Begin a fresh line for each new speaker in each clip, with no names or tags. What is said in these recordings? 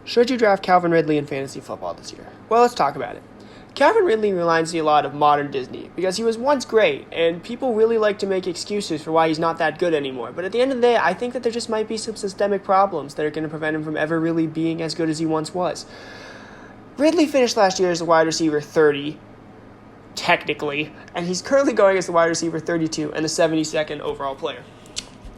Should you draft Calvin Ridley in fantasy football this year? Well, let's talk about it. Calvin Ridley reminds me a lot of modern Disney because he was once great, and people really like to make excuses for why he's not that good anymore. But at the end of the day, I think that there just might be some systemic problems that are going to prevent him from ever really being as good as he once was. Ridley finished last year as the wide receiver 30, technically, and he's currently going as the wide receiver 32 and the 72nd overall player.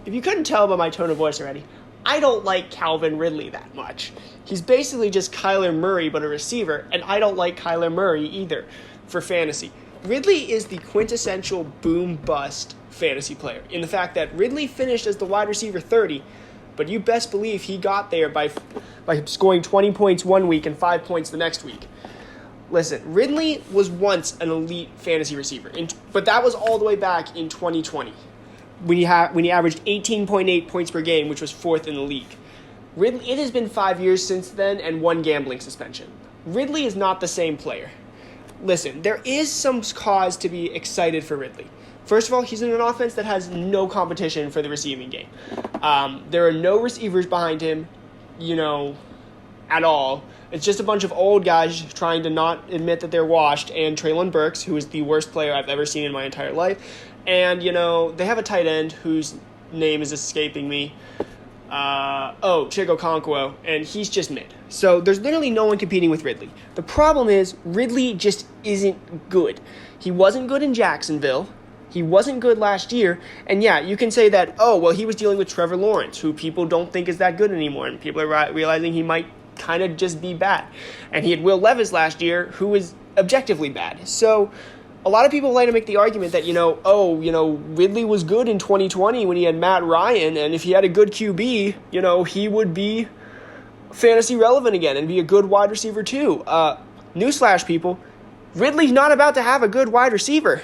If you couldn't tell by my tone of voice already, I don't like Calvin Ridley that much. He's basically just Kyler Murray but a receiver, and I don't like Kyler Murray either for fantasy. Ridley is the quintessential boom-bust fantasy player in the fact that Ridley finished as the wide receiver 30, but you best believe he got there by scoring 20 points one week and 5 points the next week. Listen, Ridley was once an elite fantasy receiver, but that was all the way back in 2020. When he averaged 18.8 points per game, which was fourth in the league. It has been 5 years since then and one gambling suspension. Ridley is not the same player. Listen, there is some cause to be excited for Ridley. First of all, he's in an offense that has no competition for the receiving game. There are no receivers behind him, at all. It's just a bunch of old guys trying to not admit that they're washed, and Treylon Burks, who is the worst player I've ever seen in my entire life. And, they have a tight end whose name is escaping me. Chico Conquo, and he's just mid. So there's literally no one competing with Ridley. The problem is Ridley just isn't good. He wasn't good in Jacksonville. He wasn't good last year. And yeah, you can say that, he was dealing with Trevor Lawrence, who people don't think is that good anymore, and people are realizing he might kind of just be bad. And he had Will Levis last year, who was objectively bad. So a lot of people like to make the argument that, Ridley was good in 2020 when he had Matt Ryan, and if he had a good QB, he would be fantasy relevant again and be a good wide receiver too. Newsflash, people, Ridley's not about to have a good wide receiver.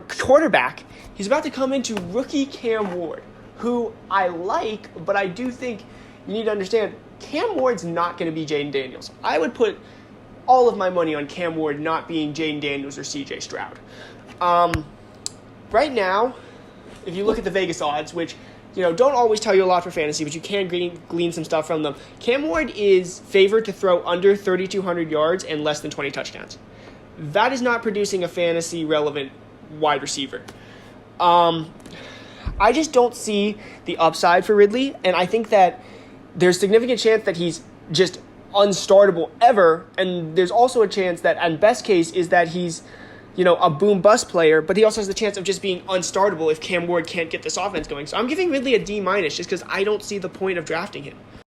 Quarterback. He's about to come into rookie Cam Ward, who I like, but I do think you need to understand Cam Ward's not going to be Jaden Daniels. I would put all of my money on Cam Ward not being Jaden Daniels or CJ Stroud. Right now, if you look at the Vegas odds, which don't always tell you a lot for fantasy, but you can glean some stuff from them, Cam Ward is favored to throw under 3,200 yards and less than 20 touchdowns. That is not producing a fantasy-relevant wide receiver. I just don't see the upside for Ridley, and I think that there's significant chance that he's just unstartable ever, and there's also a chance that, and best case, is that he's, a boom-bust player, but he also has the chance of just being unstartable if Cam Ward can't get this offense going. So I'm giving Ridley a D- just because I don't see the point of drafting him.